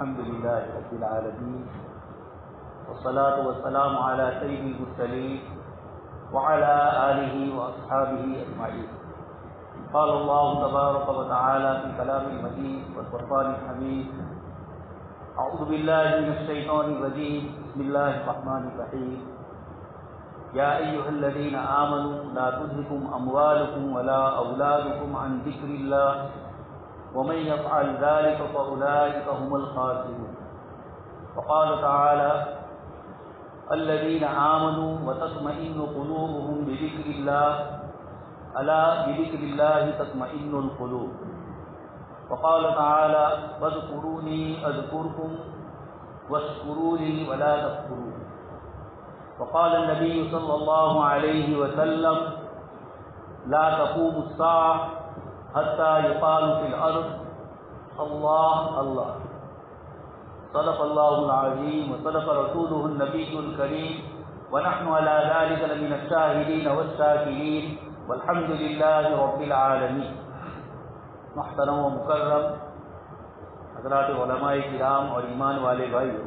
الحمد لله رب العالمين والصلاة والسلام على سيد المرسلين وعلى آله وأصحابه أجمعين. قال الله تبارك وتعالى في كلام المجيد والفرقان الحميد: أعوذ بالله من الشيطان الرجيم، بسم الله الرحمن الرحيم. يا أيها الذين آمنوا لا تلهكم أموالكم ولا أولادكم عن ذكر الله ومن يفعل ذلك فأولئك هم الخاسرون. وقال تعالى: الذين آمنوا وتطمئن قلوبهم بذكر الله ألا بذكر الله تطمئن القلوب. وقال تعالى: فاذكروني أذكركم واشكروا لي ولا تكفرون. وقال النبي صلى الله عليه وسلم: لا تقوم الساعة حتى يقال في الأرض الله الله. صدق الله العظيم وصدق رسوله النبي الكريم ونحن على ذلك لمن الشاهدين والشاكرين والحمد لله رب العالمين. محترم و مکرم حضرات علماء کرام اور ایمان والے بھائیو،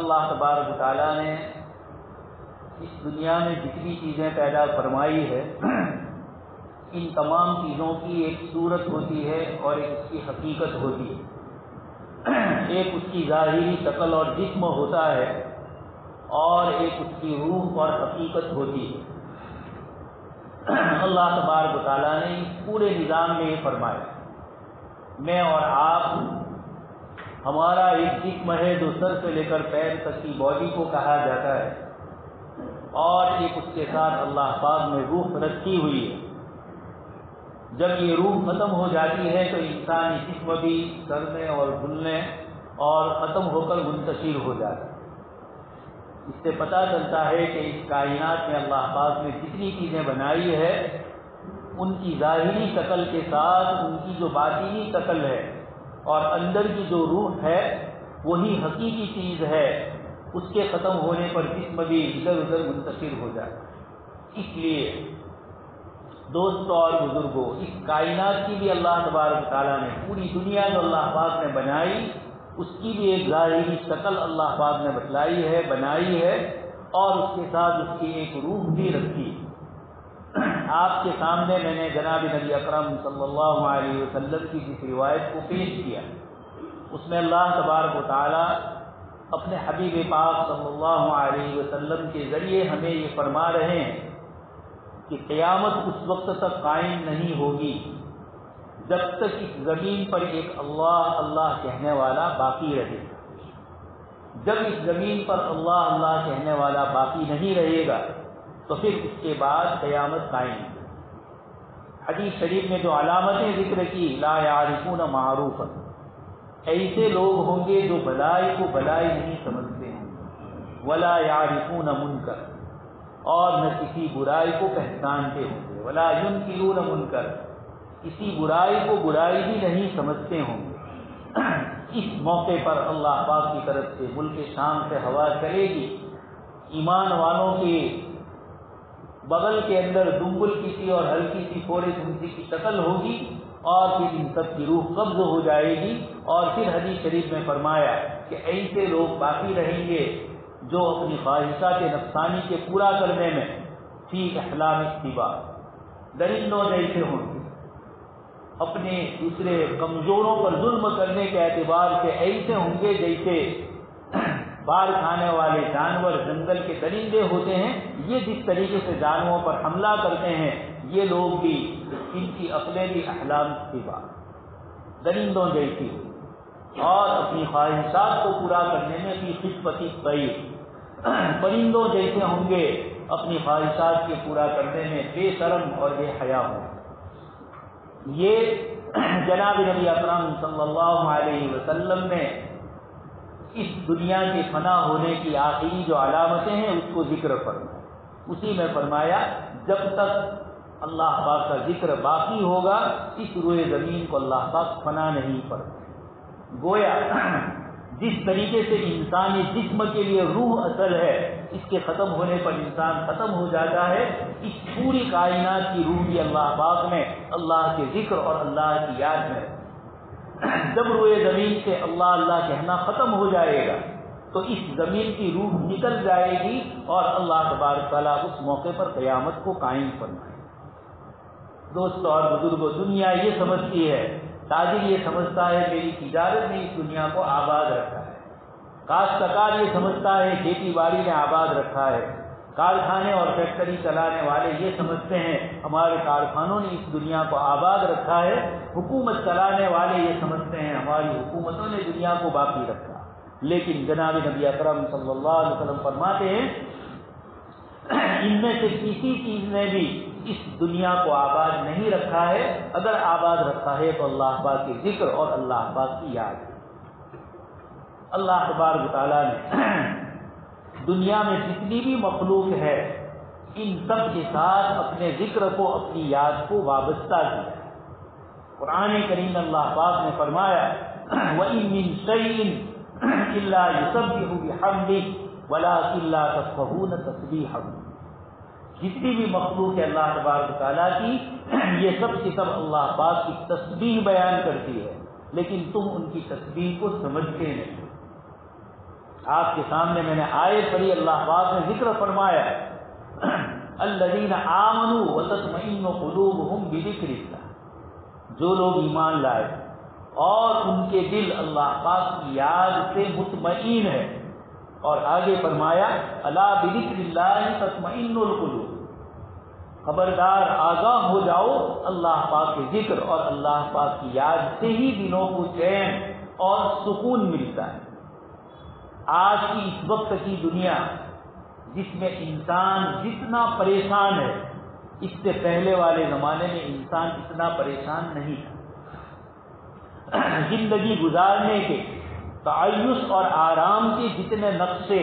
اللہ تبارک و تعالیٰ نے اس دنیا میں جتنی چیزیں پیدا فرمائی ہے، ان تمام چیزوں کی ایک صورت ہوتی ہے اور ایک اس کی حقیقت ہوتی ہے. ایک اس کی ظاہری شکل اور جسم ہوتا ہے اور ایک اس کی روح اور حقیقت ہوتی ہے. اللہ تبارک و تعالیٰ نے اس پورے نظام میں یہ فرمایا: میں اور آپ، ہمارا ایک جسم ہے جو سر سے لے کر پیر تک کی باڈی کو کہا جاتا ہے، اور ایک اس کے ساتھ اللہ پاک نے روح رکھی ہوئی ہے. جب یہ روح ختم ہو جاتی ہے تو انسانی جسم بھی سڑنے اور گلنے اور ختم ہو کر منتشر ہو جاتا ہے. اس سے پتہ چلتا ہے کہ اس کائنات میں اللہ پاک نے جتنی چیزیں بنائی ہے، ان کی ظاہری شکل کے ساتھ ان کی جو باطنی شکل ہے اور اندر کی جو روح ہے وہی حقیقی چیز ہے. اس کے ختم ہونے پر جسم بھی ادھر ادھر منتشر ہو جاتا ہے. اس لیے دوستوں اور بزرگوں، اس کائنات کی بھی اللہ تبارک تعالیٰ نے، پوری دنیا جو اللہ پاک نے بنائی، اس کی بھی ایک ظاہری شکل اللہ پاک نے بتلائی ہے، بنائی ہے، اور اس کے ساتھ اس کی ایک روح بھی رکھی. آپ کے سامنے میں نے جناب نبی اکرم صلی اللہ علیہ وسلم کی جس روایت کو پیش کیا، اس میں اللہ تبارک و تعالیٰ اپنے حبیب پاک صلی اللہ علیہ وسلم کے ذریعے ہمیں یہ فرما رہے ہیں کہ قیامت اس وقت تک قائم نہیں ہوگی جب تک اس زمین پر ایک اللہ اللہ کہنے والا باقی رہے. جب اس زمین پر اللہ اللہ کہنے والا باقی نہیں رہے گا تو پھر اس کے بعد قیامت قائم ہوگی. حدیث شریف میں جو علامتیں ذکر کی: لا یعرفون معروفا، ایسے لوگ ہوں گے جو بلائی کو بلائی نہیں سمجھتے ہیں، ولا یعرفون منکر، اور نہ کسی برائی کو پہچانتے ہوں گے، ولا ینکرون منکر، کسی برائی کو برائی بھی نہیں سمجھتے ہوں گے. اس موقع پر اللہ پاک کی طرف سے ملک شام سے ہوا چلے گی، ایمان والوں کے بغل کے اندر دنبل کسی اور ہلکی سی تھوڑی دھنسی کی شکل ہوگی، اور پھر ان سب کی روح قبض ہو جائے گی. اور پھر حدیث شریف میں فرمایا کہ ایسے لوگ باقی رہیں گے جو اپنی خواہشات نفسانی کے پورا کرنے میں فی احلام اتباع، درندوں جیسے ہوں گے، اپنے دوسرے کمزوروں پر ظلم کرنے کے اعتبار سے ایسے ہوں گے جیسے بال کھانے والے جانور جنگل کے درندے ہوتے ہیں. یہ جس طریقے سے جانوروں پر حملہ کرتے ہیں، یہ لوگ بھی، ان کی عقلیں بھی احلام اتباع، درندوں جیسی، اور اپنی خواہشات کو پورا کرنے میں بھی خفت الطیر، پرندوں جیسے ہوں گے، اپنی خواہشات کے پورا کرنے میں بے شرم اور بے حیا ہوں. یہ جناب نبی اکرم صلی اللہ علیہ وسلم نے اس دنیا کے فنا ہونے کی آخری جو علامتیں ہیں اس کو ذکر فرمایا. اسی میں فرمایا جب تک اللہ پاک کا ذکر باقی ہوگا اس روئے زمین کو اللہ پاک فنا نہیں فرمائے. گویا جس طریقے سے انسانی جسم کے لیے روح اصل ہے، اس کے ختم ہونے پر انسان ختم ہو جاتا ہے، اس پوری کائنات کی روح بھی اللہ پاک نے اللہ کے ذکر اور اللہ کی یاد میں جب روئے زمین سے اللہ اللہ کہنا ختم ہو جائے گا تو اس زمین کی روح نکل جائے گی اور اللہ تبارک تعالیٰ اس موقع پر قیامت کو قائم فرمائے گا۔ دوستو اور بزرگوں، دنیا یہ سمجھتی ہے، تاجر یہ سمجھتا ہے میری تجارت نے اس دنیا کو آباد رکھا ہے، کاشتکار یہ سمجھتا ہے کھیتی باڑی نے آباد رکھا ہے، کارخانے اور فیکٹری چلانے والے یہ سمجھتے ہیں ہمارے کارخانوں نے اس دنیا کو آباد رکھا ہے، حکومت چلانے والے یہ سمجھتے ہیں ہماری حکومتوں نے دنیا کو باقی رکھا۔ لیکن جناب نبی اکرم صلی اللہ علیہ وسلم فرماتے ہیں ان میں سے کسی چیز نے بھی اس دنیا کو آباد نہیں رکھا ہے، اگر آباد رکھا ہے تو اللہ پاک کے ذکر اور اللہ پاک کی یاد۔ اللہ تبارک تعالیٰ نے دنیا میں جتنی بھی مخلوق ہے ان سب کے ساتھ اپنے ذکر کو، اپنی یاد کو وابستہ کیا۔ قرآن کریم اللہ پاک نے فرمایا وَإِن مِّن شَيْءٍ إِلَّا يُسَبِّحُ بِحَمْدِهِ وَلَٰكِن لَّا تَفْقَهُونَ تَسْبِيحَهُ، جتنی بھی مخلوق ہے اللہ تبارک تعالیٰ کی، یہ سب کی سب اللہ پاک کی تسبیح بیان کرتی ہے، لیکن تم ان کی تسبیح کو سمجھتے نہیں۔ آپ کے سامنے میں نے آیت پڑھی، اللہ پاک نے ذکر فرمایا الذین آمنوا وتطمئن قلوبهم بذکر اللہ، جو لوگ ایمان لائے اور ان کے دل اللہ پاک کی یاد سے مطمئن ہے، اور آگے فرمایا الا بذکر اللہ تطمئن القلوب، خبردار آگاہ ہو جاؤ اللہ پاک کے ذکر اور اللہ پاک کی یاد سے ہی دلوں کو چین اور سکون ملتا ہے۔ آج کی اس وقت کی دنیا جس میں انسان جتنا پریشان ہے، اس سے پہلے والے زمانے میں انسان اتنا پریشان نہیں تھا۔ زندگی گزارنے کے تعیش اور آرام کے جتنے نقشے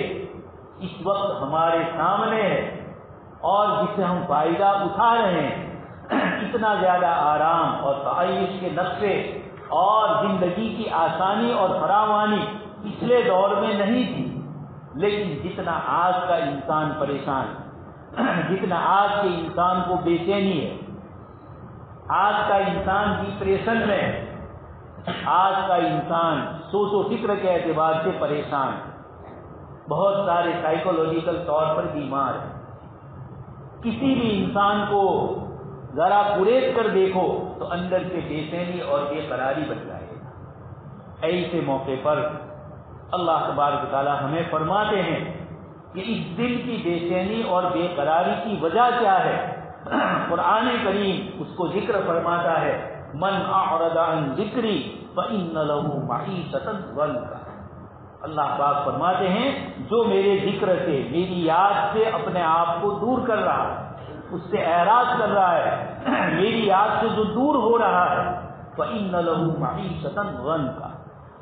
اس وقت ہمارے سامنے ہیں اور جس سے ہم فائدہ اٹھا رہے ہیں، اتنا زیادہ آرام اور تعیش کے نقشے اور زندگی کی آسانی اور فراوانی پچھلے دور میں نہیں تھی۔ لیکن جتنا آج کا انسان پریشان، جتنا آج کے انسان کو بے چینی ہے، آج کا انسان ڈپریشن میں، آج کا انسان سوچ و فکر کے اعتبار سے پریشان، بہت سارے سائیکولوجیکل طور پر بیمار ہیں۔ کسی بھی انسان کو ذرا پریز کر دیکھو تو اندر سے بے چینی اور بے قراری بن جائے گا۔ ایسے موقع پر اللہ تبارک تعالیٰ ہمیں فرماتے ہیں کہ اس دل کی بے چینی اور بے قراری کی وجہ کیا ہے؟ قرآن کریم اس کو ذکر فرماتا ہے من اعرض عن ذکری فإن له معیشۃ ضنکا۔ اللہ پاک فرماتے ہیں جو میرے ذکر سے، میری یاد سے اپنے آپ کو دور کر رہا ہے، اس سے اعراض کر رہا ہے، میری یاد سے جو دور ہو رہا ہے، فإن له معیشۃ ضنکا،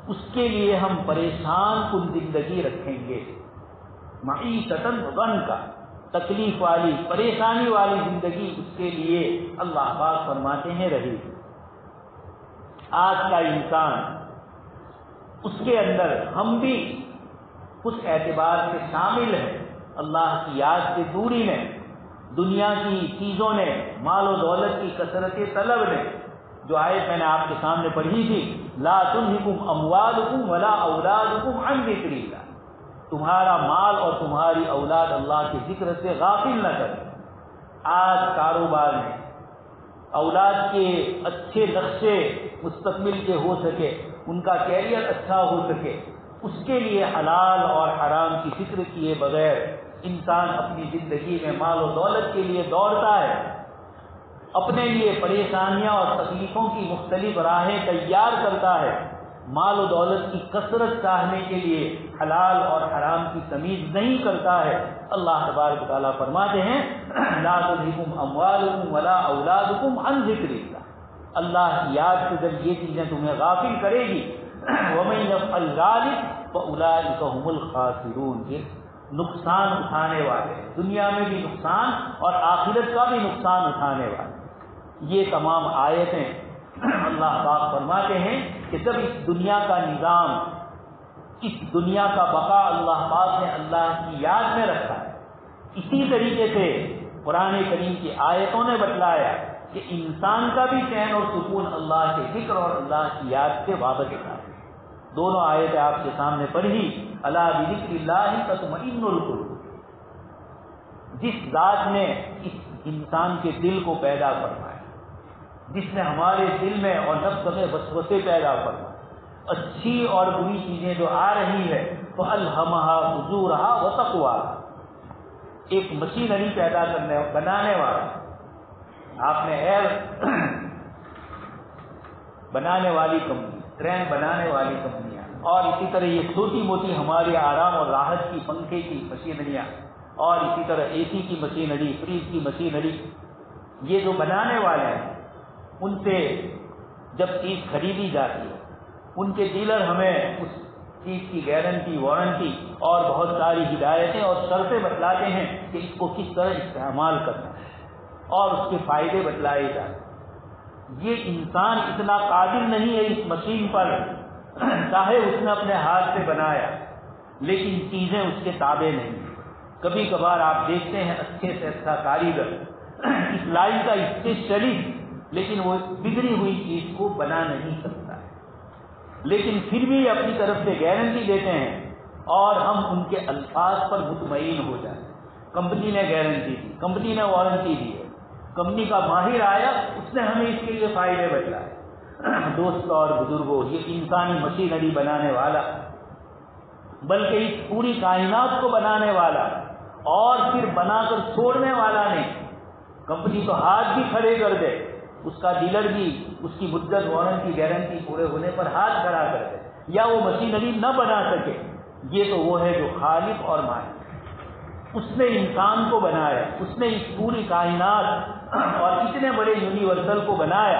اس کے لیے ہم پریشان کن زندگی رکھیں گے۔ معیشۃ ضنکا، تکلیف والی، پریشانی والی زندگی اس کے لیے اللہ پاک فرماتے ہیں رہے گی۔ آج کا انسان، اس کے اندر ہم بھی کچھ اعتبار سے شامل ہیں، اللہ کی یاد سے دوری نے، دنیا کی چیزوں نے، مال و دولت کی کثرت طلب نے، جو آیت میں نے آپ کے سامنے پڑھی تھی لا تلہکم اموالکم ولا اولادکم عن ذکر اللہ، تمہارا مال اور تمہاری اولاد اللہ کے ذکر سے غافل نہ کرے۔ آج کاروبار میں اولاد کے اچھے نقشے مستقبل کے ہو سکے، ان کا کیریئر اچھا ہو سکے، اس کے لیے حلال اور حرام کی فکر کیے بغیر انسان اپنی زندگی میں مال و دولت کے لیے دوڑتا ہے، اپنے لیے پریشانیاں اور تکلیفوں کی مختلف راہیں تیار کرتا ہے، مال و دولت کی کثرت چاہنے کے لیے حلال اور حرام کی تمیز نہیں کرتا ہے۔ اللہ تبارک و تعالیٰ فرماتے ہیں لا تلہکم اموالکم ولا اولادکم عن ذکر اللہ، اللہ کی یاد سے جب یہ چیزیں تمہیں غافل کرے گی وَمَن يَفْعَلْ ذَلِكَ فَأُولَٰئِكَ هُمُ الْخَاسِرُونَ، یہ نقصان اٹھانے والے، دنیا میں بھی نقصان اور آخرت کا بھی نقصان اٹھانے والے۔ یہ تمام آیتیں اللہ پاک فرماتے ہیں کہ جب اس دنیا کا نظام، اس دنیا کا بقا اللہ پاک نے اللہ کی یاد میں رکھا ہے، اسی طریقے سے قرآن کریم کی آیتوں نے بتلایا کہ انسان کا بھی چین اور سکون اللہ کے ذکر اور اللہ کی یاد سے وابستہ ہے۔ دونوں آیتیں آپ کے سامنے پڑھی، الا بذکر اللہ تطمئن القلوب، جس ذات نے اس انسان کے دل کو پیدا فرمایا، جس نے ہمارے دل میں اور نفس میں وسوسے پیدا فرمائے، اچھی اور بری چیزیں جو آ رہی ہے تو الہمہا فجورہا وتقواہا، ایک مشینری بنانے والا، آپ نے ایئر بنانے والی کمپنی، ٹرین بنانے والی کمپنیاں، اور اسی طرح یہ چھوٹی موٹی ہمارے آرام اور راحت کی پنکھے کی مشینریاں، اور اسی طرح اے سی کی مشینری، فریج کی مشینری، یہ جو بنانے والے ہیں ان سے جب چیز خریدی جاتی ہے ان کے ڈیلر ہمیں اس چیز کی گارنٹی، وارنٹی اور بہت ساری ہدایتیں اور شرطیں بتلاتے ہیں کہ اس کو کس طرح استعمال کرنا ہے اور اس کے فائدے بتلائے جاتے ہیں۔ یہ انسان اتنا قادر نہیں ہے اس مشین پر، چاہے اس نے اپنے ہاتھ سے بنایا لیکن چیزیں اس کے تابع نہیں۔ کبھی کبھار آپ دیکھتے ہیں اچھے سے اچھا کاریگر اس لائن کا اسپیشلسٹ، لیکن وہ بگڑی ہوئی چیز کو بنا نہیں سکتا ہے، لیکن پھر بھی اپنی طرف سے گارنٹی دیتے ہیں اور ہم ان کے الفاظ پر مطمئن ہو جائیں۔ کمپنی نے گارنٹی دی، کمپنی نے وارنٹی دی ہے، کمپنی کا ماہر آیا، اس نے ہمیں اس کے لیے فائدے بتلائے۔ دوستوں اور بزرگوں، یہ انسانی مشینری بنانے والا، بلکہ اس پوری کائنات کو بنانے والا اور پھر بنا کر چھوڑنے والا نہیں۔ کمپنی تو ہاتھ بھی کھڑے کر دے، اس کا ڈیلر بھی اس کی مدت، وارنٹی، گارنٹی پورے ہونے پر ہاتھ کھڑا کر دے، یا وہ مشینری نہ بنا سکے، یہ تو وہ ہے جو خالق اور مالک، اس نے انسان کو بنایا، اس نے اس پوری کائنات اور اتنے بڑے یونیورسل کو بنایا۔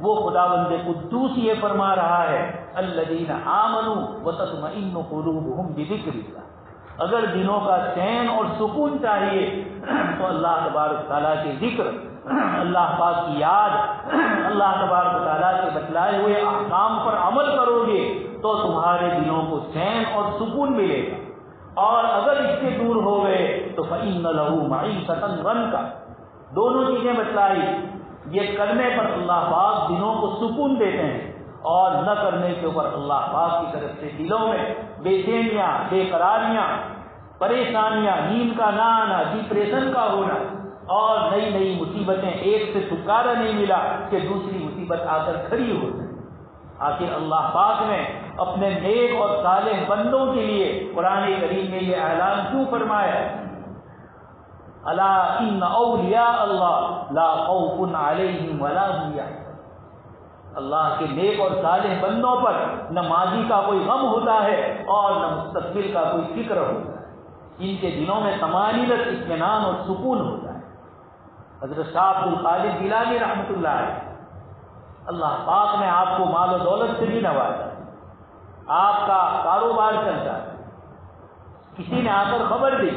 وہ خداوند قدوس یہ فرما رہا ہے الذین آمنوا وتطمئن قلوبهم بذکر اللہ، اگر دلوں کا چین اور سکون چاہیے تو اللہ تبارک تعالیٰ کے ذکر، اللہ پاک کی یاد، اللہ تبارک تعالیٰ کے بتلائے ہوئے احکام پر عمل کرو گے تو تمہارے دلوں کو چین اور سکون ملے گا، اور اگر اس سے دور ہو گئے تو فإن لہ معیشۃ ضنکا، دونوں چیزیں بتلائی۔ یہ کرنے پر اللہ پاک دلوں کو سکون دیتے ہیں، اور نہ کرنے کے اوپر اللہ پاک کی طرف سے دلوں میں بے چینیاں، بے قراریاں، پریشانیاں، نیند کا نہ آنا، ڈپریشن کا ہونا، اور نئی نئی مصیبتیں، ایک سے چھٹکارا نہیں ملا کہ دوسری مصیبت آ کر کھڑی ہو جائے۔ آخر اللہ پاک نے اپنے نیک اور صالح بندوں کے لیے قرآن کریم میں یہ اعلان کیوں فرمایا؟ الا ان اولیاء اللہ لا خوف علیہم ولا هم یحزنون، اللہ کے نیک اور صالح بندوں پر نہ ماضی کا کوئی غم ہوتا ہے اور نہ مستقبل کا کوئی فکر ہوتا ہے، ان کے دلوں میں طمانینت، اطمینان اور سکون ہوتا ہے۔ حضرت شاہ عبد القادر جیلانی رحمۃ اللہ علیہ، اللہ پاک نے آپ کو مال و دولت سے بھی نوازا، آپ کا کاروبار چلتا ہے، کسی نے آ کر خبر دی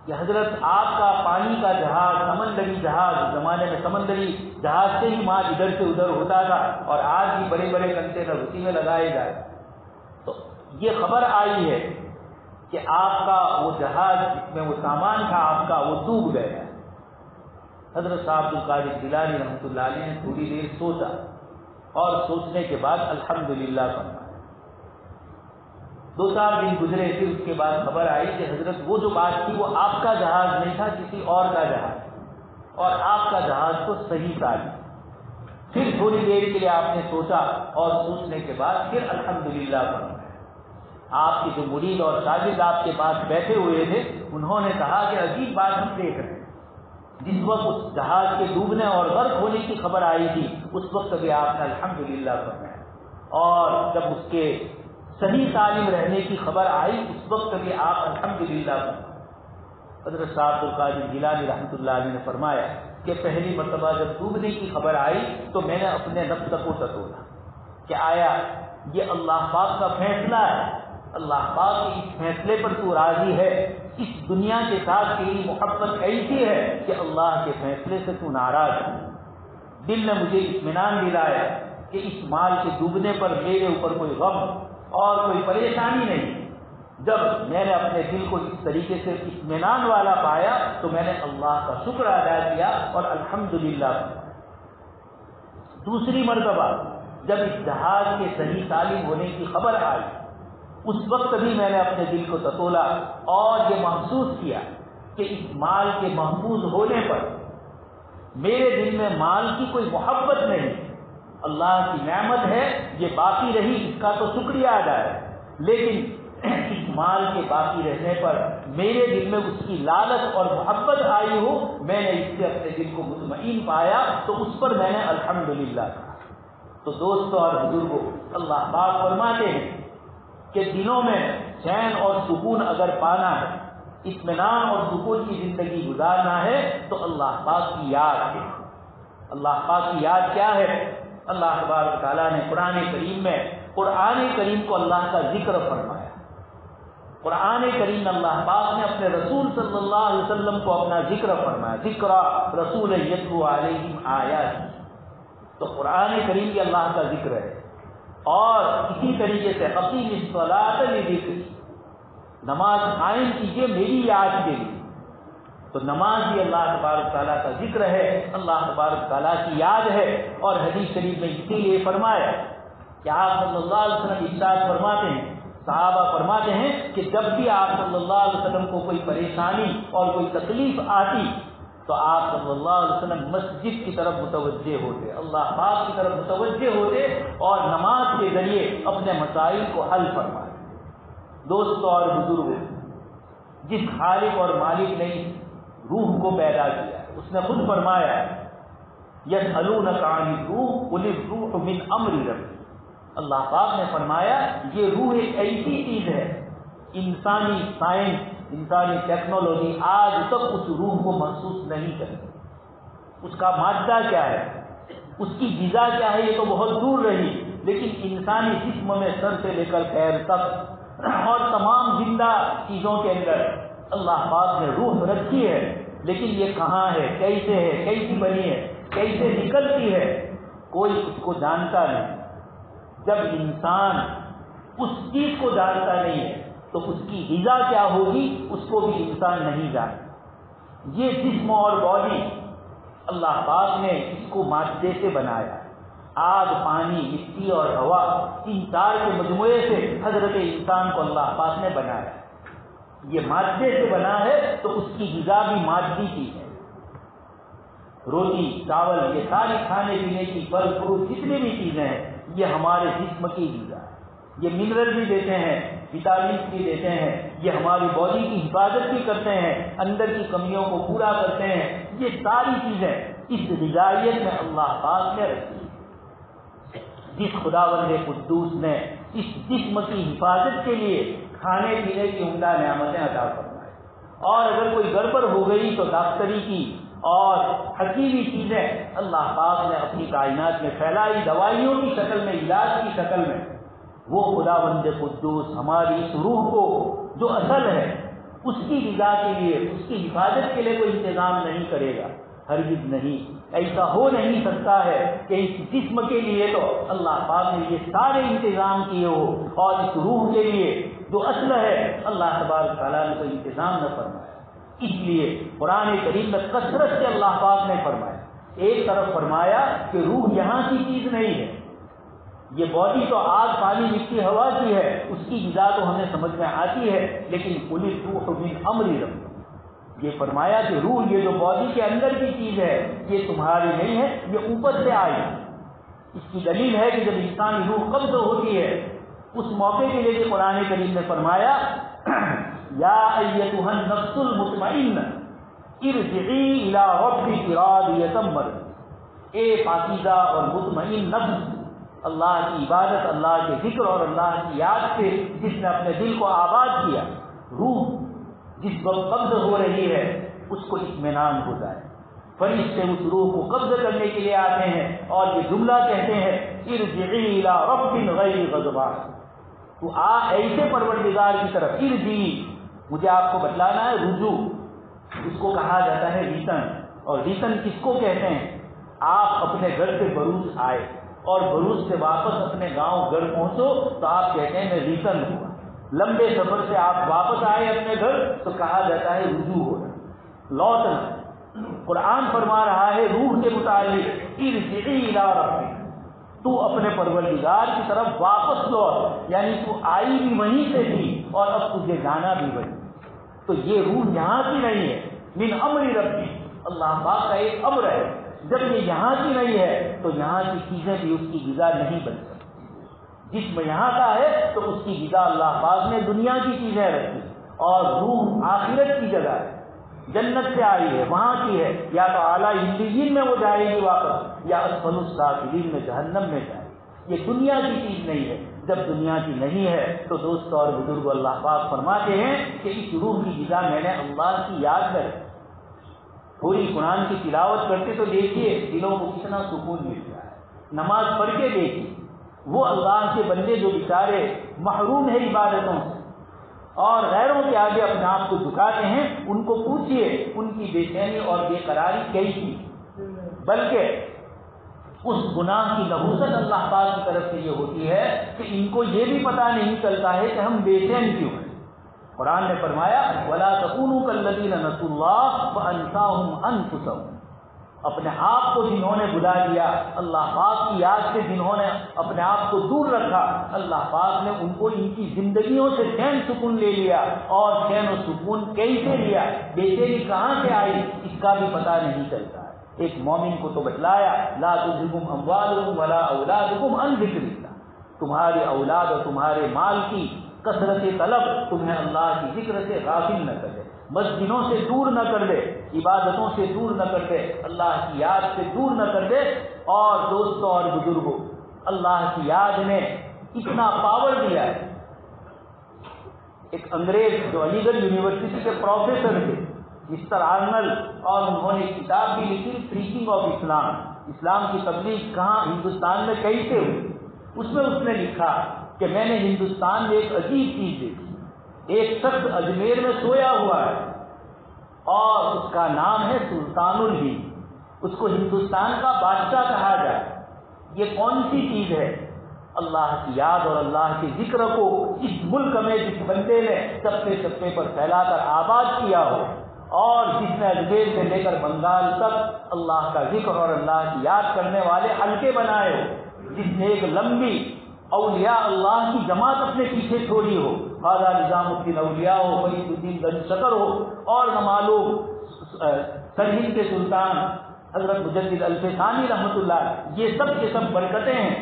کہ حضرت آپ کا پانی کا جہاز، سمندری جہاز، زمانے میں سمندری جہاز سے ہی مال ادھر سے ادھر ہوتا تھا، اور آج بھی بڑے بڑے کنٹینر اسی میں لگائے جائے، تو یہ خبر آئی ہے کہ آپ کا وہ جہاز جس میں وہ سامان تھا آپ کا، وہ ڈوب گیا ہے۔ حضرت صاحب عبد القادر جیلانی رحمۃ اللہ علیہ نے تھوڑی دیر سوچا، اور سوچنے کے بعد الحمدللہ فرمایا۔ 2-4 دن گزرے، پھر اس کے بعد خبر آئی کہ حضرت وہ جو بات تھی وہ آپ کا جہاز نہیں تھا، کسی اور کا جہاز، اور آپ کا جہاز تو صحیح تھا۔ پھر تھوڑی دیر کے لیے آپ نے سوچا، اور سوچنے کے بعد پھر الحمدللہ فرمایا۔ آپ کے جو مرید اور شاگرد آپ کے پاس بیٹھے ہوئے تھے، انہوں نے کہا کہ عجیب بات ہم دیکھ رہے ہیں، جس وقت اس جہاز کے ڈوبنے اور غرق ہونے کی خبر آئی تھی اس وقت بھی آپ نے الحمدللہ فرمایا، اور جب اس کے صحیح تعلیم رہنے کی خبر آئی اس وقت بھی آپ الحمدللہ فرمایا۔ حضرت شاہ عبد القادر جیلانی رحمۃ اللہ علیہ نے فرمایا کہ پہلی مرتبہ جب ڈوبنے کی خبر آئی تو میں نے اپنے نفس کو ٹٹولا کہ آیا یہ اللہ پاک کا فیصلہ ہے، اللہ پاک کے اس فیصلے پر تو راضی ہے؟ اس دنیا کے ساتھ تیری محبت ایسی ہے کہ اللہ کے فیصلے سے تو ناراض ہے؟ دل نے مجھے اطمینان دلایا کہ اس مال کے ڈوبنے پر میرے اوپر کوئی غم اور کوئی پریشانی نہیں، جب میں نے اپنے دل کو اس طریقے سے اطمینان والا پایا تو میں نے اللہ کا شکر ادا کیا اور الحمدللہ. دوسری مرتبہ جب اس جہاز کے صحیح سالم ہونے کی خبر آئی اس وقت بھی میں نے اپنے دل کو ٹٹولا اور یہ محسوس کیا کہ اس مال کے محفوظ ہونے پر میرے دل میں مال کی کوئی محبت نہیں. اللہ کی نعمت ہے یہ باقی رہی، اس کا تو شکریہ ادا ہے، لیکن اس مال کے باقی رہنے پر میرے دل میں اس کی لالچ اور محبت آئی ہو، میں نے اس سے اپنے دل کو مطمئن پایا تو اس پر میں نے الحمدللہ کہا. تو دوستوں اور بزرگوں، اللہ پاک فرماتے ہیں کہ دنوں میں چین اور سکون اگر پانا ہے، اطمینان اور سکون کی زندگی گزارنا ہے تو اللہ پاک کی یاد ہے. اللہ پاک کی یاد کیا ہے؟ اللہ تبارک تعالیٰ نے قرآن کریم کو اللہ کا ذکر فرمایا. قرآن کریم میں اللہ پاک نے اپنے رسول صلی اللہ علیہ وسلم کو اپنا ذکر فرمایا، ذکر رسول یتلو علیہم آیات. تو قرآن کریم کی اللہ کا ذکر ہے. اور اسی طریقے سے اقیم الصلاۃ لذکری، نماز قائم کیجیے میری یاد کے لیے. تو نماز بھی اللہ تبارک تعالیٰ کا ذکر ہے، اللہ تبارک تعالیٰ کی یاد ہے. اور حدیث شریف میں اسی لیے فرمایا کہ آپ صلی اللہ علیہ وسلم ارشاد فرماتے ہیں، صحابہ فرماتے ہیں کہ جب بھی آپ صلی اللہ علیہ وسلم کو کوئی پریشانی اور کوئی تکلیف آتی تو آپ صلی اللہ علیہ وسلم مسجد کی طرف متوجہ ہوتے، اللہ پاک کی طرف متوجہ ہوتے اور نماز کے ذریعے اپنے مسائل کو حل فرماتے. دوستوں اور بزرگوں، جس خالق اور مالک نے روح کو پیدا کیا اس نے خود فرمایا یسألونک عن الروح قل الروح من امر ربی. اللہ پاک نے فرمایا یہ روح ایک ایسی چیز ہے، انسانی سائنس، انسانی ٹیکنالوجی آج تک اس روح کو محسوس نہیں کرتی. اس کا مادہ کیا ہے، اس کی غذا کیا ہے، یہ تو بہت دور رہی، لیکن انسانی جسم میں سر سے لے کر پیر تک اور تمام زندہ چیزوں کے اندر اللہ پاک نے روح رکھی ہے. لیکن یہ کہاں ہے، کیسی بنی ہے، کیسے نکلتی ہے، کوئی اس کو جانتا نہیں. جب انسان اس چیز کو جانتا نہیں ہے تو اس کی غذا کیا ہوگی اس کو بھی انسان نہیں جانتا. یہ جسم اور باڈی اللہ پاک نے اس کو مادے سے بنایا. آگ، پانی، مٹی اور ہوا، ان چار کے مجموعے سے حضرت انسان کو اللہ پاک نے بنایا. یہ مادے سے بنا ہے تو اس کی غذا بھی مادی کی ہے. روٹی، چاول، یہ ساری کھانے پینے کی پھل فروٹ جتنی بھی چیزیں ہیں یہ ہمارے جسم کی غذا ہے. یہ منرل بھی دیتے ہیں، وٹامنس بھی دیتے ہیں، یہ ہماری باڈی کی حفاظت بھی کرتے ہیں، اندر کی کمیوں کو پورا کرتے ہیں. یہ ساری چیزیں اس غذائیت میں اللہ پاک نے رکھی. جس خداوند قدوس نے اس جسم کی حفاظت کے لیے کھانے پینے کی عمدہ نعمتیں عطا فرمائے، اور اگر کوئی گڑبڑ ہو گئی تو ڈاکٹری کی اور حکیمی چیزیں اللہ پاک نے اپنی کائنات میں پھیلائی، دوائیوں کی شکل میں، علاج کی شکل میں. وہ خداوند قدوس ہماری اس روح کو جو اصل ہے اس کی غذا کے لیے، اس کی حفاظت کے لیے کوئی انتظام نہیں کرے گا، ہرگز نہیں. ایسا ہو نہیں سکتا ہے کہ اس جسم کے لیے تو اللہ پاک نے یہ سارے انتظام کیے ہو اور اس روح کے لیے جو اصل ہے اللہ تبارک تعالیٰ نے کوئی انتظام نہ فرمایا. اس لیے قرآن کریم میں کثرت سے اللہ پاک نے فرمایا. ایک طرف فرمایا کہ روح یہاں کی چیز نہیں ہے، یہ باڈی تو آگ، پانی، مٹی، ہوا کی ہے، اس کی غذا تو ہمیں سمجھ میں آتی ہے، لیکن قل الروح من امر ربی، یہ فرمایا کہ روح یہ جو باڈی کے اندر کی چیز ہے یہ تمہاری نہیں ہے، یہ اوپر سے آئی. اس کی دلیل ہے کہ جب انسانی روح قبض ہوتی ہے اس موقع کے لیے بھی قرآن کریم نے فرمایا یا ایتھا النفس المطمئنہ ارجعی الی ربک راضیۃ مرضیہ. اے پاکیزہ اور مطمئن نفس، اللہ کی عبادت، اللہ کے ذکر اور اللہ کی یاد سے جس نے اپنے دل کو آباد کیا، روح جس وقت قبض ہو رہی ہے اس کو اطمینان ہو جائے. فرشتے اس روح کو قبض کرنے کے لیے آتے ہیں اور یہ جملہ کہتے ہیں ارجعی الی رب غیر غضبان، تو آ ایسے پروردگار کی طرف. ارجعی، مجھے آپ کو بتلانا ہے، رجوع اس کو کہا جاتا ہے ریٹرن. اور ریٹرن کس کو کہتے ہیں؟ آپ اپنے گھر سے بروز آئے اور بروز سے واپس اپنے گاؤں گھر پہنچو تو آپ کہتے ہیں میں ریٹرن ہوا. لمبے سفر سے آپ واپس آئے اپنے گھر تو کہا جاتا ہے رجوع ہونا، لوٹنا۔ قرآن فرما رہا ہے روح کے متعلق ارجعی الی ربک، تو اپنے پروردگار کی طرف واپس لوٹ، یعنی تو آئی بھی وہیں سے تھی اور اب تجھے جانا بھی وہیں۔ تو یہ روح یہاں کی نہیں ہے، من امر ربی، اللہ پاک کا ایک امر ہے، جب یہ یہاں کی نہیں ہے تو یہاں کی چیزیں بھی اس کی غذا نہیں بن سکتی۔ جسم یہاں کا ہے تو اس کی غذا اللہ پاک نے دنیا کی چیزیں رکھی، اور روح آخرت کی جگہ ہے، جنت سے آئی ہے، وہاں کی ہے، یا تو اعلیٰ علیین میں وہ جائے گی واپس، یا اسفل السافلین میں جہنم میں جائے گی۔ یہ دنیا کی چیز نہیں ہے۔ جب دنیا کی نہیں ہے تو دوستوں اور بزرگوں، اللہ پاک فرماتے ہیں کہ اس روح کی غذا میں نے اللہ کی یاد کرے۔ پوری قرآن کی تلاوت کرتے تو دیکھیے دلوں کو کتنا سکون ملتا ہے، نماز پڑھ کے دیکھیے وہ اللہ کے بندے جو بیچارے محروم ہیں عبادتوں سے اور غیروں کے آگے اپنے آپ کو جھکاتے ہیں، ان کو پوچھیے ان کی بے چینی اور بے قراری کیسی، بلکہ اس گناہ کی نحوست اللہ پاک کی طرف سے یہ ہوتی ہے کہ ان کو یہ بھی پتہ نہیں چلتا ہے کہ ہم بے چین کیوں ہیں۔ قرآن نے فرمایا وَلَا تَكُونُوا كَالَّذِينَ نَسُوا اللَّهَ فَأَنسَاهُمْ أَنفُسَهُمْ، اپنے آپ کو جنہوں نے بھلا دیا، اللہ پاک کی یاد سے جنہوں نے اپنے آپ کو دور رکھا، اللہ پاک نے ان کو ان کی زندگیوں سے چین سکون لے لیا، اور چین و سکون کیسے لیا، بے چینی کہاں سے آئی اس کا بھی پتہ نہیں چلتا ہے۔ ایک مومن کو تو بتلایا لا تلہکم اموالکم ولا اولادکم عن ذکر اللہ، تمہاری اولاد اور تمہارے مال کی کثرت طلب تمہیں اللہ کی ذکر سے غافل نہ کر دے، مسجدوں سے دور نہ کر دے، عبادتوں سے دور نہ کر دے، اللہ کی یاد سے دور نہ کر دے۔ اور دوستوں اور بزرگوں، اللہ کی یاد نے اتنا پاور دیا ہے۔ ایک انگریز جو علی گڑھ یونیورسٹی کے پروفیسر تھے مسٹر آرنل، اور انہوں نے کتاب بھی لکھی پریچنگ آف اسلام، اسلام کی تبلیغ کہاں ہندوستان میں کیسے ہوئی۔ اس میں اس نے لکھا کہ میں نے ہندوستان میں ایک عجیب چیز دیکھی، ایک شخص اجمیر میں سویا ہوا ہے اور اس کا نام ہے سلطان الہند، اس کو ہندوستان کا بادشاہ کہا جائے۔ یہ کون سی چیز ہے؟ اللہ کی یاد اور اللہ کے ذکر کو اس ملک میں جس بندے نے چپے چپے پر پھیلا کر آباد کیا ہو، اور جس نے اجمیر سے لے کر بنگال تک اللہ کا ذکر اور اللہ کی یاد کرنے والے حلقے بنائے ہو، جس نے ایک لمبی اولیاء اللہ کی جماعت اپنے پیچھے چھوڑی ہو، خواجہ نظام الدین اولیاء ہو، فرید الدین گنج شکر ہو، اور نمالوگ سرہند کے سلطان حضرت مجدد الفسانی رحمۃ اللہ، یہ سب برکتیں ہیں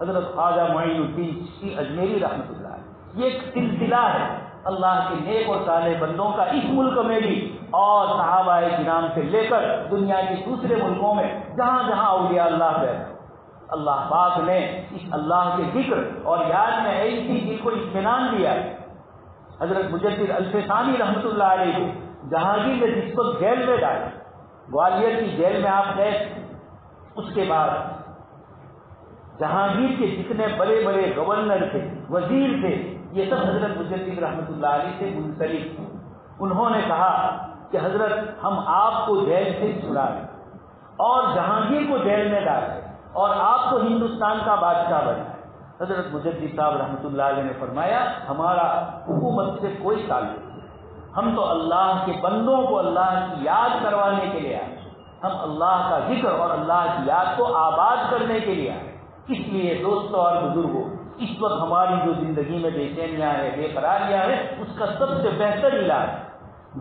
حضرت خواجہ معین الدین چشتی اجمیری رحمۃ اللہ۔ یہ ایک سلسلہ ہے اللہ کے نیک اور صالح بندوں کا اس ملک میں بھی، اور صحابہ کرام سے لے کر دنیا کے دوسرے ملکوں میں جہاں جہاں اولیاء اللہ ہے، اللہ پاک نے اس اللہ کے ذکر اور یاد میں ایسی دل کو اطمینان دیا۔ حضرت مجدد الفسانی رحمۃ اللہ علیہ جہانگیر نے جس وقت جیل میں ڈالے، گوالیئر کی جیل میں آپ گئے، اس کے بعد جہانگیر کے جتنے بڑے بڑے گورنر تھے، وزیر تھے، یہ سب حضرت مجدد رحمۃ اللہ علیہ سے منسلک تھے۔ انہوں نے کہا کہ حضرت ہم آپ کو جیل سے چھڑائیں اور جہانگیر کو جیل میں ڈالیں اور آپ کو ہندوستان کا بادشاہ بنائیں۔ حضرت مجدد صاحب رحمۃ اللہ علیہ نے فرمایا ہمارا حکومت سے کوئی تعلق نہیں، ہم تو اللہ کے بندوں کو اللہ کی یاد کروانے کے لیے آئے، ہم اللہ کا ذکر اور اللہ کی یاد کو آباد کرنے کے لیے آئے۔ اس لیے دوستوں اور بزرگوں، اس وقت ہماری جو زندگی میں بے چینیاں ہیں، بے قراریاں ہیں، اس کا سب سے بہتر علاج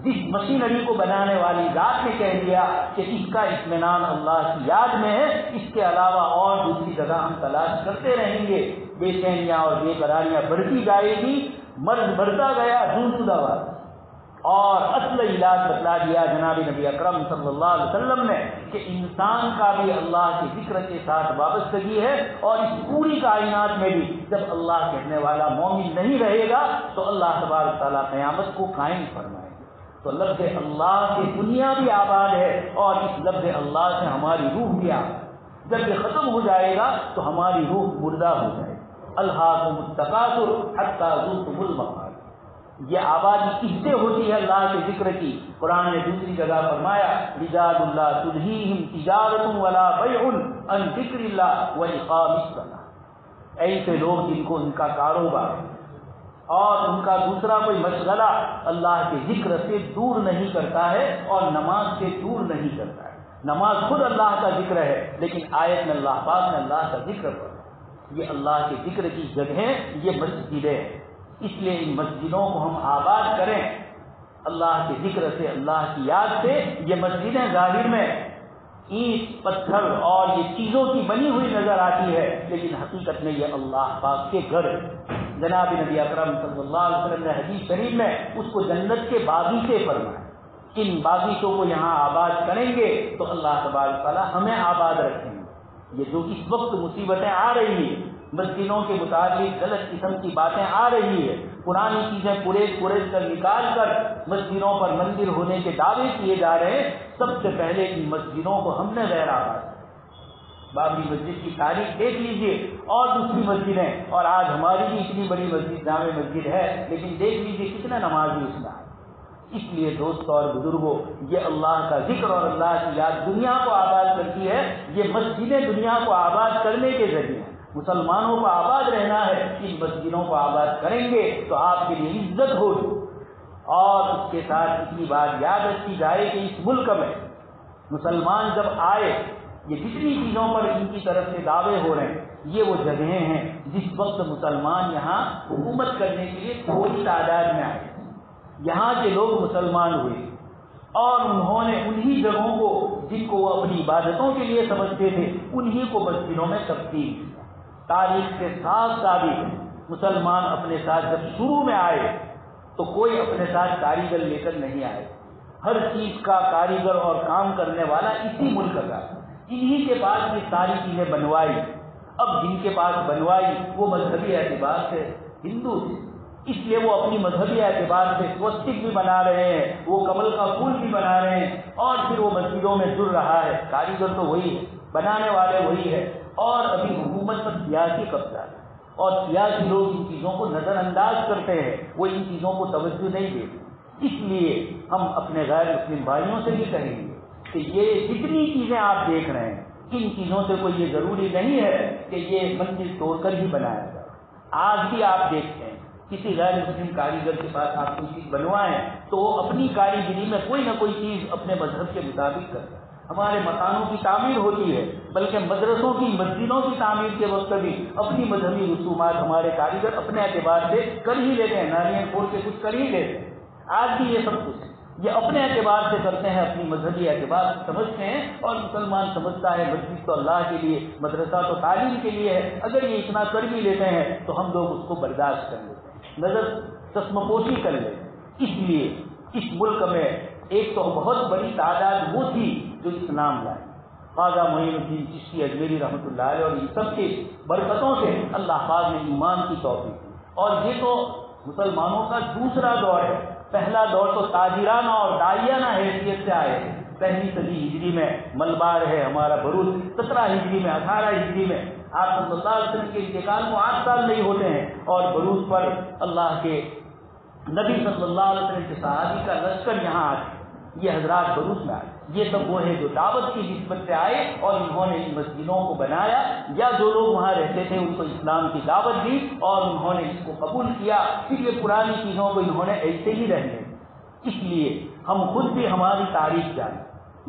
جس مشینری کو بنانے والی ذات نے کہہ دیا کہ اس کا اطمینان اللہ کی یاد میں ہے، اس کے علاوہ اور دوسری جگہ ہم تلاش کرتے رہیں گے، بے چینیاں اور بے قراریاں بڑھتی جائے گی، مرض بڑھتا گیا، دھند دوا، اور اصل علاج بتلا دیا جناب نبی اکرم صلی اللہ علیہ وسلم نے کہ انسان کا بھی اللہ کے ذکر کے ساتھ وابستگی ہے، اور اس پوری کائنات میں بھی جب اللہ کہنے والا مومن نہیں رہے گا تو اللہ تبارک تعالیٰ قیامت کو قائم فرمائے گا۔ تو لفظ اللہ سے دنیا بھی آباد ہے، اور اس لفظ اللہ سے ہماری روح بھی آباد۔ جب یہ ختم ہو جائے گا تو ہماری روح مردہ ہو جائے گی۔ الہاکم التکاثر حتی زرتم المقابر، یہ آبادی کس سے ہوتی ہے؟ اللہ کے ذکر کی۔ قرآن نے دوسری جگہ فرمایا رجال اللہ تلہیہم تجارت ولا بیع عن ذکر اللہ واقام الصلاۃ، ایسے لوگ جن کو ان کا کاروبار اور ان کا دوسرا کوئی مشغلہ اللہ کے ذکر سے دور نہیں کرتا ہے اور نماز سے دور نہیں کرتا ہے۔ نماز خود اللہ کا ذکر ہے، لیکن آیت میں اللہ پاک نے اللہ کا ذکر پڑھا۔ یہ اللہ کے ذکر کی جگہیں، یہ مسجدیں ہیں، اس لیے ان مسجدوں کو ہم آباد کریں اللہ کے ذکر سے، اللہ کی یاد سے۔ یہ مسجدیں ظاہر میں اینٹ پتھر اور یہ چیزوں کی بنی ہوئی نظر آتی ہے، لیکن حقیقت میں یہ اللہ پاک کے گھر۔ جناب نبی اکرم صلی اللہ علیہ وسلم نے حدیث شریف میں اس کو جنت کے باغیچے فرمایا۔ ان باغیچوں کو یہاں آباد کریں گے تو اللہ تبارک تعالیٰ ہمیں آباد رکھیں گے۔ یہ جو اس وقت مصیبتیں آ رہی ہیں، مسجدوں کے متعلق غلط قسم کی باتیں آ رہی ہے، پرانی چیزیں پریز کر نکال کر مسجدوں پر مندر ہونے کے دعوے کیے جا رہے ہیں، سب سے پہلے ان مسجدوں کو ہم نے غیر آباد کیا۔ بابری مسجد کی تاریخ دیکھ لیجئے اور دوسری مسجدیں، اور آج ہماری بھی اتنی بڑی مسجد جامع مسجد ہے، لیکن دیکھ لیجئے کتنے نمازی اس میں آئے۔ اس لیے دوستوں اور بزرگوں، یہ اللہ کا ذکر اور اللہ کی یاد دنیا کو آباد کرتی ہے۔ یہ مسجدیں دنیا کو آباد کرنے کے ذریعے ہیں۔ مسلمانوں کو آباد رہنا ہے، ان مسجدوں کو آباد کریں گے تو آپ کے لیے عزت ہوگی۔ اور اس کے ساتھ اتنی بات یاد رکھی جائے کہ اس ملک میں مسلمان جب آئے، یہ جتنی چیزوں پر ان کی طرف سے دعوے ہو رہے ہیں، یہ وہ جگہیں ہیں جس وقت مسلمان یہاں حکومت کرنے کے لیے تھوڑی تعداد میں آئے، یہاں کے لوگ مسلمان ہوئے اور انہوں نے انہی جگہوں کو جن کو وہ اپنی عبادتوں کے لیے سمجھتے تھے، انہی کو مسجدوں میں تبدیل کیا۔ تاریخ سے صاف ثابت ہے، مسلمان اپنے ساتھ جب شروع میں آئے تو کوئی اپنے ساتھ کاریگر لے کر نہیں آئے، ہر چیز کا کاریگر اور کام کرنے والا اسی ملک کا، انہی کے پاس یہ ساری چیزیں بنوائی۔ اب جن کے پاس بنوائی وہ مذہبی اعتبار سے ہندو تھے، اس لیے وہ اپنی مذہبی اعتبار سے سوستک بھی بنا رہے ہیں، وہ کمل کا پھول بھی بنا رہے ہیں، اور پھر وہ مسجدوں میں جڑ رہا ہے۔ کاریگر تو وہی ہے، بنانے والے وہی ہے، اور ابھی حکومت پر سیاسی قبضہ ہے، اور سیاسی لوگ ان چیزوں کو نظر انداز کرتے ہیں، وہ ان چیزوں کو توجہ نہیں دیتے۔ اس لیے ہم اپنے غیر مسلم بھائیوں سے بھی کہیں گے کہ یہ جتنی چیزیں آپ دیکھ رہے ہیں، ان چیزوں سے کوئی یہ ضروری نہیں ہے کہ یہ مسجد توڑ کر ہی بنایا جائے۔ آج بھی آپ دیکھتے ہیں کسی غیر مسلم کاریگر کے پاس آپ کوئی چیز بنوائیں تو وہ اپنی کاریگری میں کوئی نہ کوئی چیز اپنے مذہب کے مطابق کرتا ہے۔ ہمارے مکانوں کی تعمیر ہوتی ہے، بلکہ مدرسوں کی مسجدوں کی تعمیر کے وقت بھی اپنی مذہبی رسومات ہمارے کاریگر اپنے اعتبار سے کر ہی لیتے ہیں، ناریل پھوڑ کے کچھ کر ہی لیتے ہیں۔ آج بھی یہ سب کچھ یہ اپنے اعتبار سے کرتے ہیں، اپنی مذہبی اعتبار سے سمجھتے ہیں، اور مسلمان سمجھتا ہے مسجد تو اللہ کے لیے، مدرسہ تو تعلیم کے لیے ہے، اگر یہ اتنا کر بھی لیتے ہیں تو ہم لوگ اس کو برداشت کر لیتے ہیں، نظر چشمپوشی کر لیتے ہیں۔ اس لیے اس ملک میں ایک تو بہت بڑی تعداد وہ تھی جو اسلام لائے، خواجہ معین الدین چشتی اجمیری رحمۃ اللہ علیہ، اور ان سب کی برکتوں سے اللہ پاک نے ایمان کی توفیق دی۔ اور یہ تو مسلمانوں کا دوسرا دور ہے، پہلا دور تو تاجرانہ اور داعیانہ حیثیت سے آئے ہیں۔ پہلی صدی ہجری میں ملبار ہے ہمارا بروچ، 17 ہجری میں 18 ہجری میں آپ صلی اللہ علیہ وسلم کے انتقال کو 8 سال نہیں ہوتے ہیں، اور بروچ پر اللہ کے نبی صلی اللہ علیہ وسلم کے صحابی کا لشکر یہاں آتے، یہ حضرات بروچ میں آئے۔ یہ سب وہ ہیں جو دعوت کی نسبت سے آئے اور انہوں نے ان مسجدوں کو بنایا، یا جو لوگ وہاں رہتے تھے ان کو اسلام کی دعوت دی اور انہوں نے اس کو قبول کیا، پھر یہ پرانی چیزوں کو انہوں نے ایسے ہی رہنے۔ اس لیے ہم خود بھی ہماری تاریخ جانیں،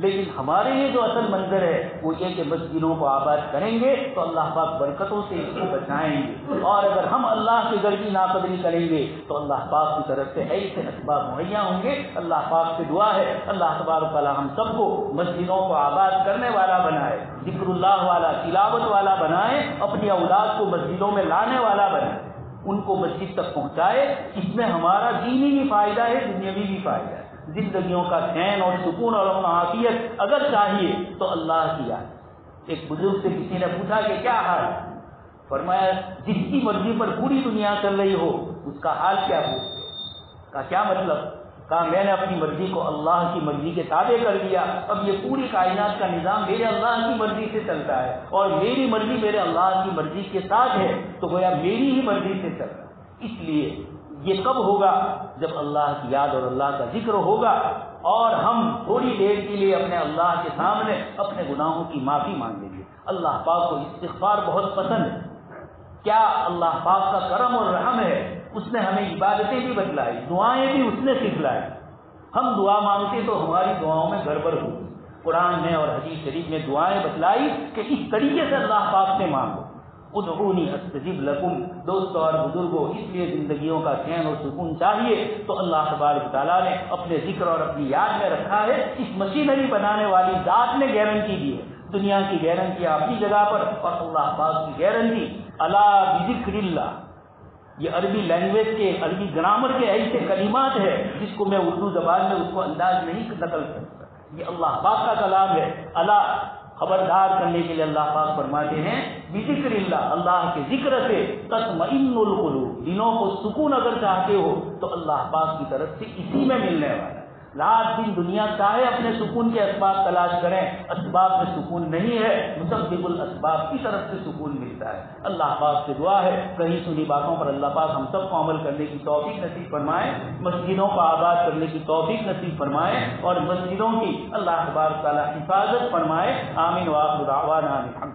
لیکن ہمارے یہ جو اصل منظر ہے وہ یہ کہ مسجدوں کو آباد کریں گے تو اللہ پاک برکتوں سے اس کو بچائیں گے، اور اگر ہم اللہ کی گھر کی ناقدری کریں گے تو اللہ پاک کی طرف سے ایسے اسباب مہیا ہوں گے۔ اللہ پاک سے دعا ہے اللہ تبارک تعالیٰ ہم سب کو مسجدوں کو آباد کرنے والا بنائے، ذکر اللہ والا، تلاوت والا بنائے، اپنی اولاد کو مسجدوں میں لانے والا بنائے، ان کو مسجد تک پہنچائے۔ اس میں ہمارا دینی بھی فائدہ ہے، دنیاوی بھی فائدہ ہے، زندگیوں کا چین اور سکون اور عافیت اگر چاہیے تو اللہ کی یاد۔ ایک بزرگ سے کسی نے پوچھا کہ کیا حال، فرمایا جس کی مرضی پر پوری دنیا چل رہی ہو اس کا حال کیا ہو؟ کہا کیا مطلب؟ کہا میں نے اپنی مرضی کو اللہ کی مرضی کے تابع کر دیا، اب یہ پوری کائنات کا نظام میرے اللہ کی مرضی سے چلتا ہے، اور میری مرضی میرے اللہ کی مرضی کے ساتھ ہے، تو گویا میری ہی مرضی سے چل رہا ہے۔ اس لیے یہ کب ہوگا؟ جب اللہ کی یاد اور اللہ کا ذکر ہوگا، اور ہم تھوڑی دیر کے لیے اپنے اللہ کے سامنے اپنے گناہوں کی معافی مانگیں گے۔ اللہ پاک کو استغفار بہت پسند ہے۔ کیا اللہ پاک کا کرم اور رحم ہے، اس نے ہمیں عبادتیں بھی بتلائی، دعائیں بھی اس نے سکھلائی۔ ہم دعا مانگتے تو ہماری دعاؤں میں گڑبڑ ہوئی۔ قرآن نے اور حدیث شریف نے دعائیں بتلائی کہ اس طریقے سے اللہ پاک سے مانگو۔ ادعونی استجب لکم، دوستوں اور بزرگوں، اس لیے زندگیوں کا چین اور سکون چاہیے تو اللہ تبارک تعالیٰ نے اپنے ذکر اور اپنی یاد میں رکھا ہے۔ اس مشینری بنانے والی ذات نے گارنٹی دی ہے، دنیا کی گارنٹی اپنی جگہ پر اور اللہ پاک کی گارنٹی الا بذکر اللہ۔ یہ عربی لینگویج کے، عربی گرامر کے ایسے کلمات ہے جس کو میں اردو زبان میں اس کو انداز نہیں نقل کرتا، یہ اللہ پاک کا کلام ہے۔ الا، خبردار کرنے کے لیے اللہ پاک فرماتے ہیں بذکر اللہ، اللہ کے ذکر سے تطمئن القلوب، دلوں کو سکون اگر چاہتے ہو تو اللہ پاک کی طرف سے اسی میں ملنے والا ہے۔ رات دن دنیا چاہے اپنے سکون کے اسباب تلاش کریں، اسباب میں سکون نہیں ہے، مسبب الاسباب کی طرف سے سکون ملتا ہے۔ اللہ پاک سے دعا ہے کہیں سنی باتوں پر اللہ پاک ہم سب کو عمل کرنے کی توفیق نصیب فرمائے، مسجدوں کو آباد کرنے کی توفیق نصیب فرمائے اور مسجدوں کی اللہ تبارک تعالیٰ حفاظت فرمائے۔ آمین وآخر دعوانا الحمد۔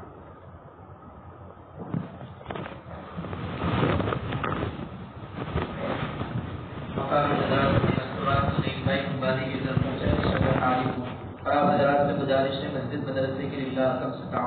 حضرات سے گزارش ہے مسجد مدرسے کے لیے کم سے کم